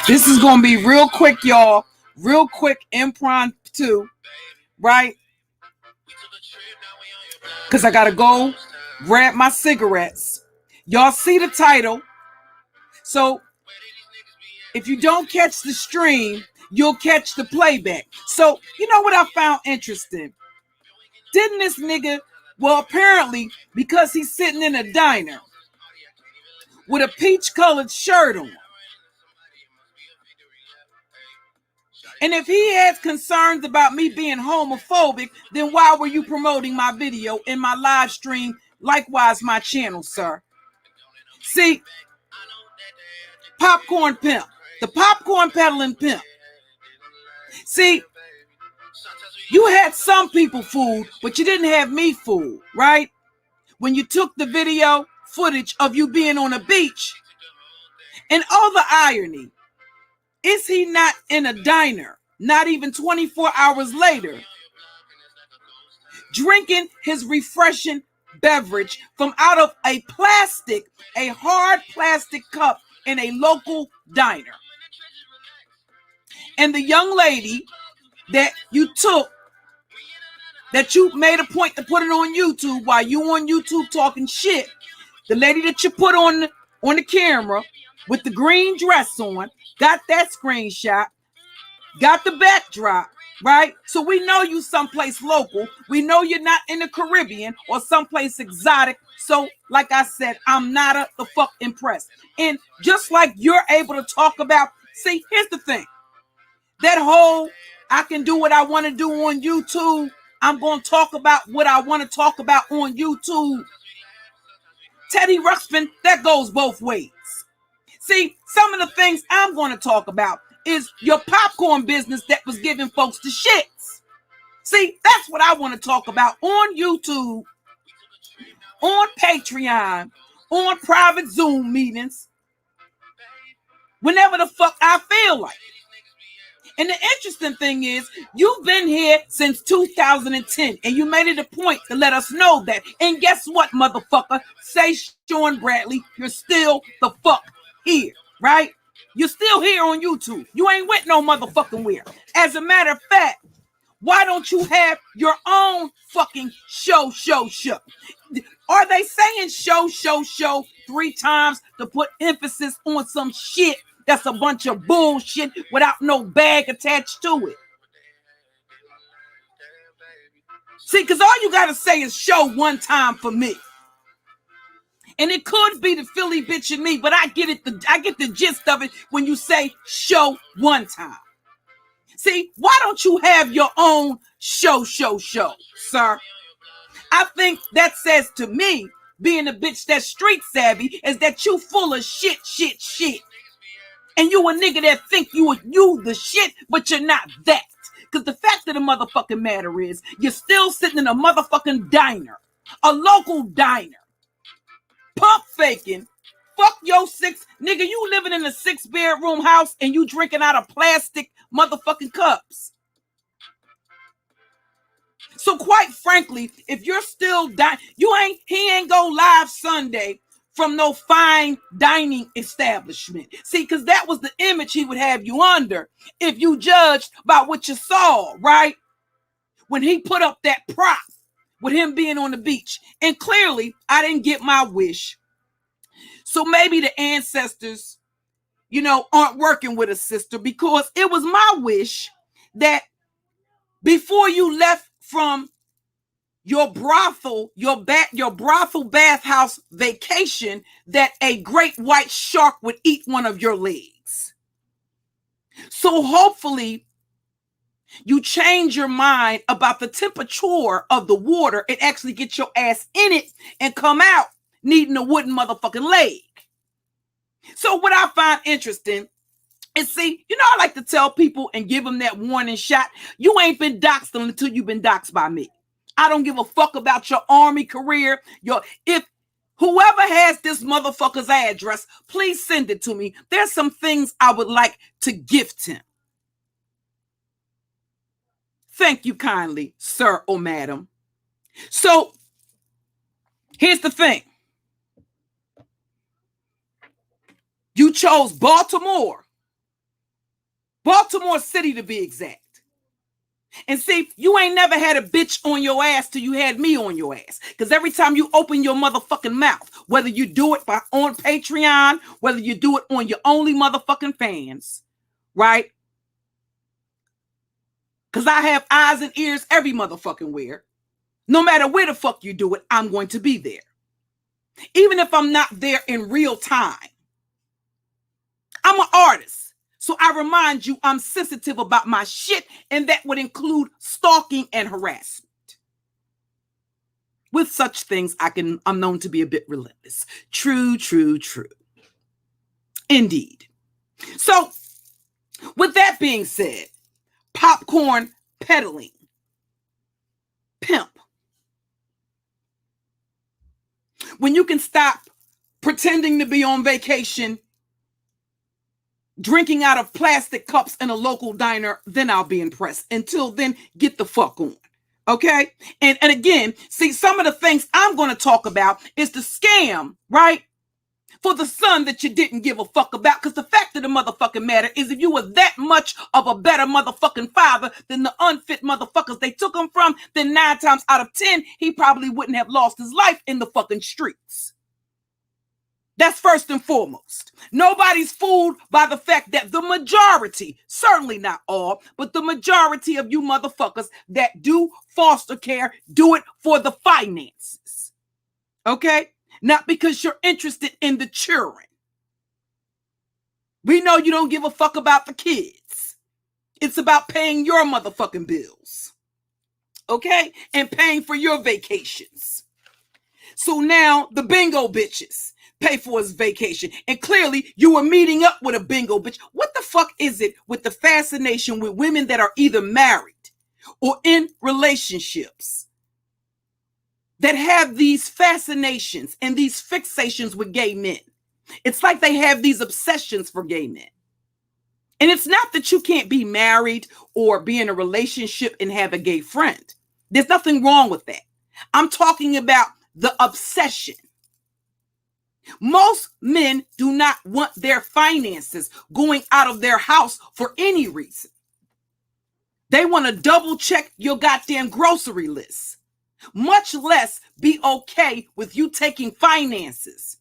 This is going to be real quick, y'all. Real quick, impromptu, right? Because I got to go grab my cigarettes. Y'all see the title. So if you don't catch the stream, you'll catch the playback. So you know what I found interesting? Didn't this nigga, well, apparently, because he's sitting in a diner with a peach-colored shirt on, and if he has concerns about me being homophobic, then why were you promoting my video in my live stream? Likewise, my channel, sir. See, Popcorn Pimp, the Popcorn Peddlin Pimp. See, you had some people fooled, but you didn't have me fooled, right? When you took the video footage of you being on a beach, and all the irony, is he not in a diner, not even 24 hours later, drinking his refreshing beverage from out of a hard plastic cup in a local diner? And the young lady that you took, that you made a point to put it on YouTube while you on YouTube talking shit, the lady that you put on the camera with the green dress on, got that screenshot, got the backdrop, right? So we know you someplace local. We know you're not in the Caribbean or someplace exotic. So like I said, I'm not the fuck impressed. And just like you're able to talk about, see, here's the thing. That whole, I can do what I want to do on YouTube. I'm going to talk about what I want to talk about on YouTube. Teddy Ruxpin, that goes both ways. See, some of the things I'm going to talk about is your popcorn business that was giving folks the shits. See, that's what I want to talk about on YouTube, on Patreon, on private Zoom meetings, whenever the fuck I feel like. And the interesting thing is, you've been here since 2010, and you made it a point to let us know that. And guess what, motherfucker? Say, Sean Bradley, you're still the fuck here, right? You're still here on YouTube. You ain't went no motherfucking where. As a matter of fact, why don't you have your own fucking show? Are they saying show 3 times to put emphasis on some shit that's a bunch of bullshit without no bag attached to it? See, because all you got to say is show one time for me. And it could be the Philly bitch in me, but I get it. I get the gist of it when you say show one time. See, why don't you have your own show, sir? I think that says to me, being a bitch that's street savvy, is that you full of shit. And you a nigga that think you the shit, but you're not that. Because the fact of the motherfucking matter is, you're still sitting in a motherfucking diner, a local diner, pump faking. Fuck your nigga, you living in a 6-bedroom house and you drinking out of plastic motherfucking cups. So quite frankly, if you're still he ain't go live Sunday from no fine dining establishment. See, because that was the image he would have you under if you judged by what you saw, right? When he put up that prop with him being on the beach. And clearly, I didn't get my wish. So maybe the ancestors, aren't working with a sister, because it was my wish that before you left from your brothel, your brothel bathhouse vacation, that a great white shark would eat one of your legs. So hopefully you change your mind about the temperature of the water and actually get your ass in it and come out needing a wooden motherfucking leg. So what I find interesting is, see, I like to tell people and give them that warning shot. You ain't been doxxed until you've been doxxed by me. I don't give a fuck about your army career. If whoever has this motherfucker's address, please send it to me. There's some things I would like to gift him. Thank you kindly, sir or madam. So Here's the thing. You chose Baltimore City to be exact. And see, you ain't never had a bitch on your ass till you had me on your ass. Because every time you open your motherfucking mouth, whether you do it on Patreon, whether you do it on your only motherfucking fans, right? Because I have eyes and ears every motherfucking where. No matter where the fuck you do it, I'm going to be there. Even if I'm not there in real time. I'm an artist. So I remind you, I'm sensitive about my shit, and that would include stalking and harassment. With such things, I'm known to be a bit relentless. True, true, true. Indeed. So, with that being said, popcorn peddling. Pimp. When you can stop pretending to be on vacation, drinking out of plastic cups in a local diner, then I'll be impressed. Until then, get the fuck on. Okay? And again, see, some of the things I'm going to talk about is the scam, right? For the son that you didn't give a fuck about. Because the fact of the motherfucking matter is, if you were that much of a better motherfucking father than the unfit motherfuckers they took him from, then 9 times out of 10, he probably wouldn't have lost his life in the fucking streets. That's first and foremost. Nobody's fooled by the fact that the majority, certainly not all, but the majority of you motherfuckers that do foster care do it for the finances. Okay? Not because you're interested in the children. We know you don't give a fuck about the kids. It's about paying your motherfucking bills. Okay? And paying for your vacations. So now the bingo bitches pay for his vacation. And clearly you were meeting up with a bingo bitch. What the fuck is it with the fascination with women that are either married or in relationships that have these fascinations and these fixations with gay men? It's like they have these obsessions for gay men. And it's not that you can't be married or be in a relationship and have a gay friend. There's nothing wrong with that. I'm talking about the obsession. Most men do not want their finances going out of their house for any reason. They want to double check your goddamn grocery list, much less be okay with you taking finances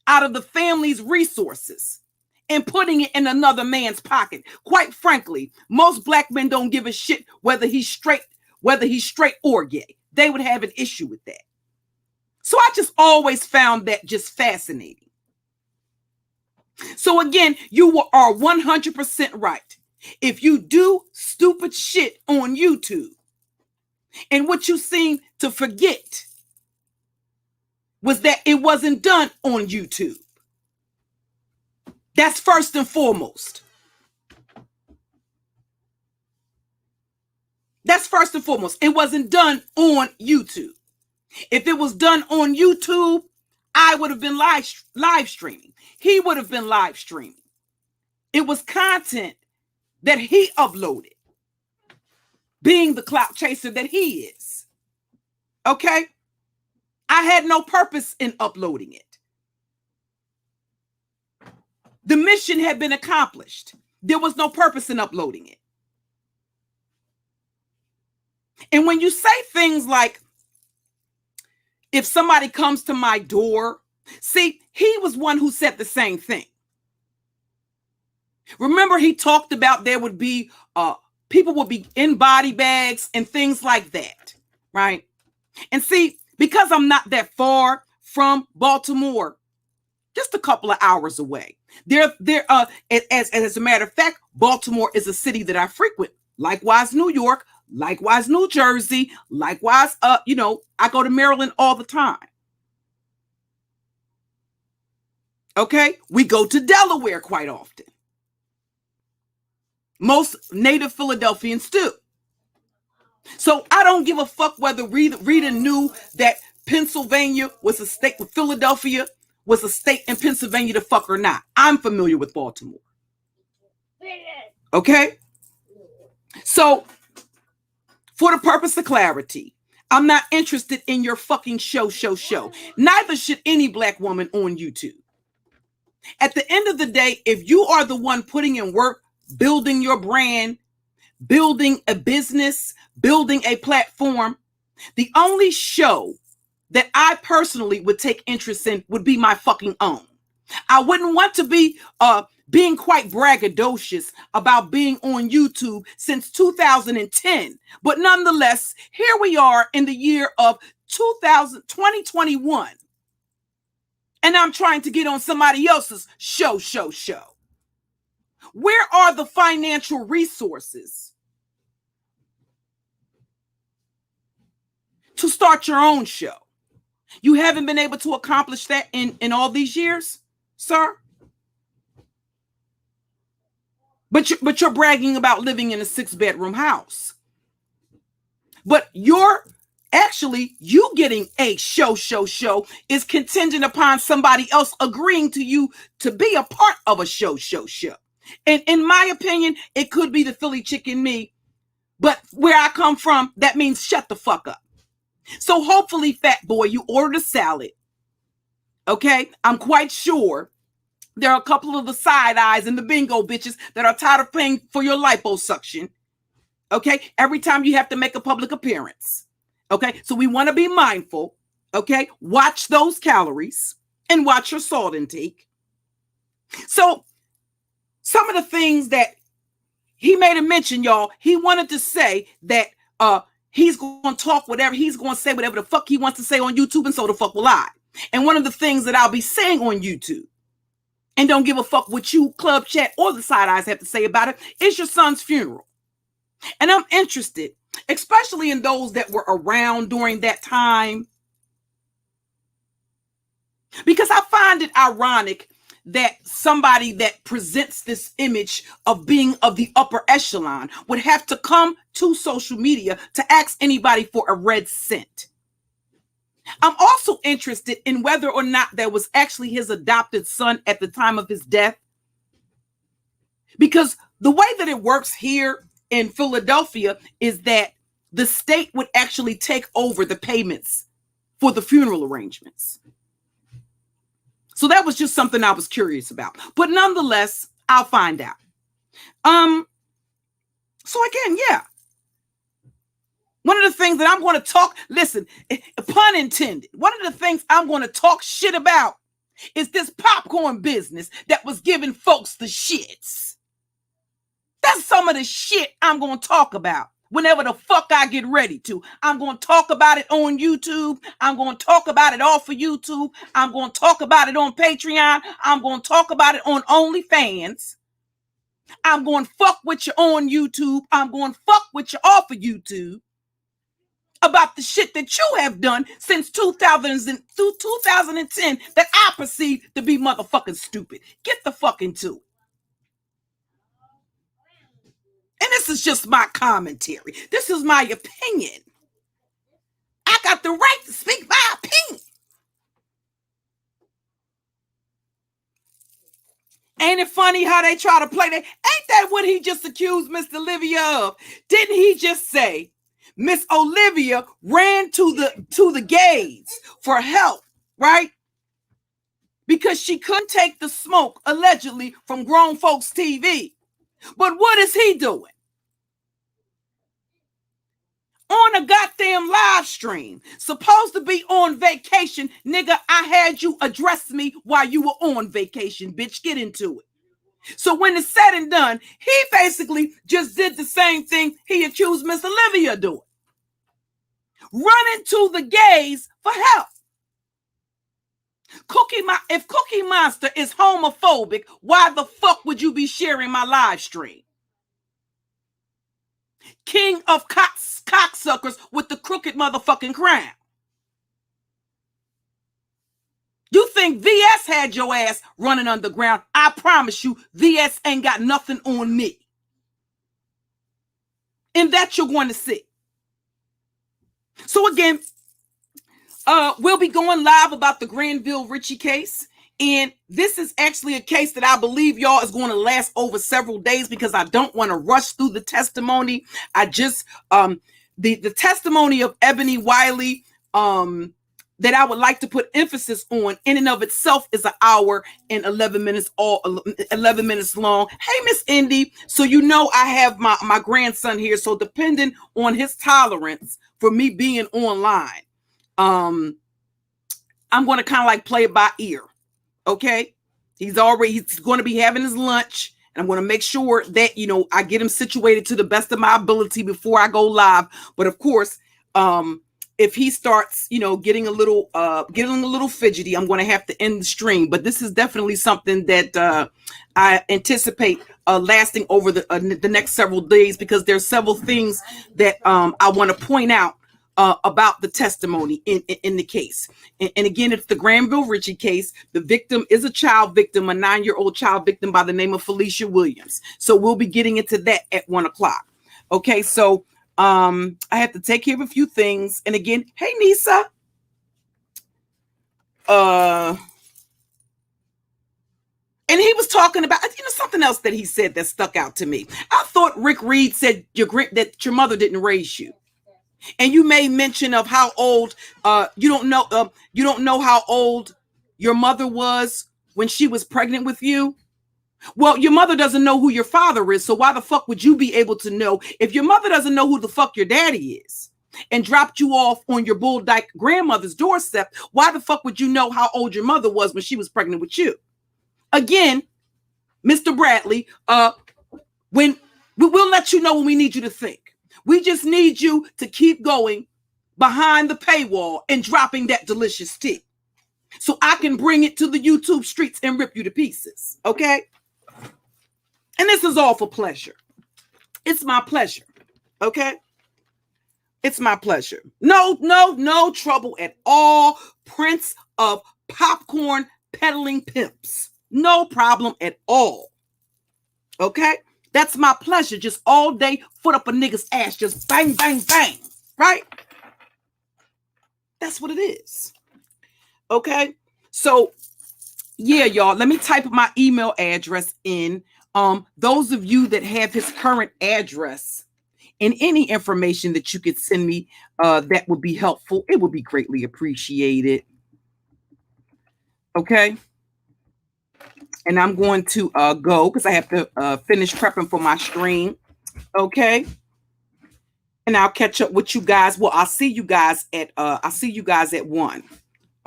out of the family's resources and putting it in another man's pocket. Quite frankly, most black men don't give a shit whether he's straight or gay. They would have an issue with that. So I just always found that just fascinating. So again, you are 100% right. If you do stupid shit on YouTube, and what you seem to forget was that it wasn't done on YouTube. That's first and foremost. That's first and foremost. It wasn't done on YouTube. If it was done on YouTube, I would have been live streaming. He would have been live streaming. It was content that he uploaded, being the clout chaser that he is. Okay? I had no purpose in uploading it. The mission had been accomplished. There was no purpose in uploading it. And when you say things like, if somebody comes to my door, see, he was one who said the same thing. Remember, he talked about there would be, people would be in body bags and things like that, right? And see, because I'm not that far from Baltimore, just a couple of hours away, as a matter of fact, Baltimore is a city that I frequent. Likewise, New York. Likewise, New Jersey. Likewise, I go to Maryland all the time. Okay? We go to Delaware quite often. Most native Philadelphians do. So I don't give a fuck whether Rita knew that Pennsylvania was a state, Philadelphia was a state in Pennsylvania to fuck or not. I'm familiar with Baltimore. Okay? So, for the purpose of clarity, I'm not interested in your fucking show. Neither should any black woman on YouTube. At the end of the day, if you are the one putting in work, building your brand, building a business, building a platform, the only show that I personally would take interest in would be my fucking own. I wouldn't want to be being quite braggadocious about being on YouTube since 2010. But nonetheless, here we are in the year of 2021. And I'm trying to get on somebody else's show. Where are the financial resources to start your own show? You haven't been able to accomplish that in all these years, sir? But you're bragging about living in a 6-bedroom house. But you getting a show is contingent upon somebody else agreeing to you to be a part of a show. And in my opinion, it could be the Philly chicken me, but where I come from, that means shut the fuck up. So hopefully, fat boy, you ordered a salad. Okay? I'm quite sure there are a couple of the side eyes and the bingo bitches that are tired of paying for your liposuction. Okay? Every time you have to make a public appearance. Okay? So we want to be mindful. Okay? Watch those calories and watch your salt intake. So some of the things that he made a mention, y'all, he wanted to say that he's going to talk whatever, he's going to say whatever the fuck he wants to say on YouTube, and so the fuck will I. And one of the things that I'll be saying on YouTube, and don't give a fuck what you, Club Chat, or the side eyes have to say about it, is your son's funeral. And I'm interested, especially in those that were around during that time, because I find it ironic that somebody that presents this image of being of the upper echelon would have to come to social media to ask anybody for a red cent. I'm also interested in whether or not that was actually his adopted son at the time of his death. Because the way that it works here in Philadelphia is that the state would actually take over the payments for the funeral arrangements. So that was just something I was curious about. But nonetheless, I'll find out. So again, yeah. One of the things that I'm going to talk, listen, pun intended, one of the things I'm going to talk shit about is this popcorn business that was giving folks the shits. That's some of the shit I'm going to talk about whenever the fuck I get ready to. I'm going to talk about it on YouTube. I'm going to talk about it off of YouTube. I'm going to talk about it on Patreon. I'm going to talk about it on OnlyFans. I'm going to fuck with you on YouTube. I'm going to fuck with you off of YouTube about the shit that you have done since 2010 that I perceive to be motherfucking stupid. Get the fuck into it. And this is just my commentary. This is my opinion. I got the right to speak my opinion. Ain't it funny how they try to play that? Ain't that what he just accused Miss Olivia of? Didn't he just say Miss Olivia ran to the gays for help, right? Because she couldn't take the smoke, allegedly, from grown folks' TV. But what is he doing? On a goddamn live stream. Supposed to be on vacation. Nigga, I had you address me while you were on vacation, bitch. Get into it. So when it's said and done, he basically just did the same thing he accused Miss Olivia of doing. Running to the gays for help. If Cookie Monster is homophobic, why the fuck would you be sharing my live stream? King of cocksuckers with the crooked motherfucking crown. You think VS had your ass running underground? I promise you, VS ain't got nothing on me. And that you're going to see. So again, we'll be going live about the Granville Ritchie case. And this is actually a case that I believe, y'all, is going to last over several days because I don't want to rush through the testimony. I just the testimony of Ebony Wiley, that I would like to put emphasis on in and of itself is an hour and 11 minutes, all 11 minutes long. Hey, Miss Indy. So, you know, I have my grandson here. So depending on his tolerance for me being online, I'm going to kind of like play it by ear. Okay. He's going to be having his lunch, and I'm going to make sure that, you know, I get him situated to the best of my ability before I go live. But of course, if he starts, you know, getting a little fidgety, I'm going to have to end the stream. But this is definitely something that I anticipate lasting over the next several days, because there's several things that I want to point out about the testimony in the case. And again, it's the Granville Ritchie case. The victim is a child victim, a 9-year-old child victim by the name of Felicia Williams. So we'll be getting into that at 1:00. Okay, so I have to take care of a few things. And again, hey, Nisa. And he was talking about, you know, something else that he said that stuck out to me. I thought Rick Reed said that your mother didn't raise you. And you made mention of how old, you don't know how old your mother was when she was pregnant with you. Well, your mother doesn't know who your father is. So why the fuck would you be able to know if your mother doesn't know who the fuck your daddy is and dropped you off on your bull dyke grandmother's doorstep? Why the fuck would you know how old your mother was when she was pregnant with you? Again, Mr. Bradley, when we'll let you know when we need you to think. We just need you to keep going behind the paywall and dropping that delicious tea so I can bring it to the YouTube streets and rip you to pieces. Okay? And this is all for pleasure. It's my pleasure. Okay? It's my pleasure. No trouble at all. Prince of popcorn peddling pimps. No problem at all. Okay? That's my pleasure. Just all day, foot up a nigga's ass. Just bang, bang, bang. Right? That's what it is. Okay? So, yeah, y'all. Let me type my email address in. Those of you that have his current address and any information that you could send me that would be helpful, it would be greatly appreciated. Okay? And I'm going to go because I have to finish prepping for my stream. Okay. And I'll catch up with you guys. Well, I'll see you guys at 1.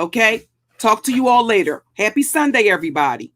Okay. Talk to you all later. Happy Sunday, everybody.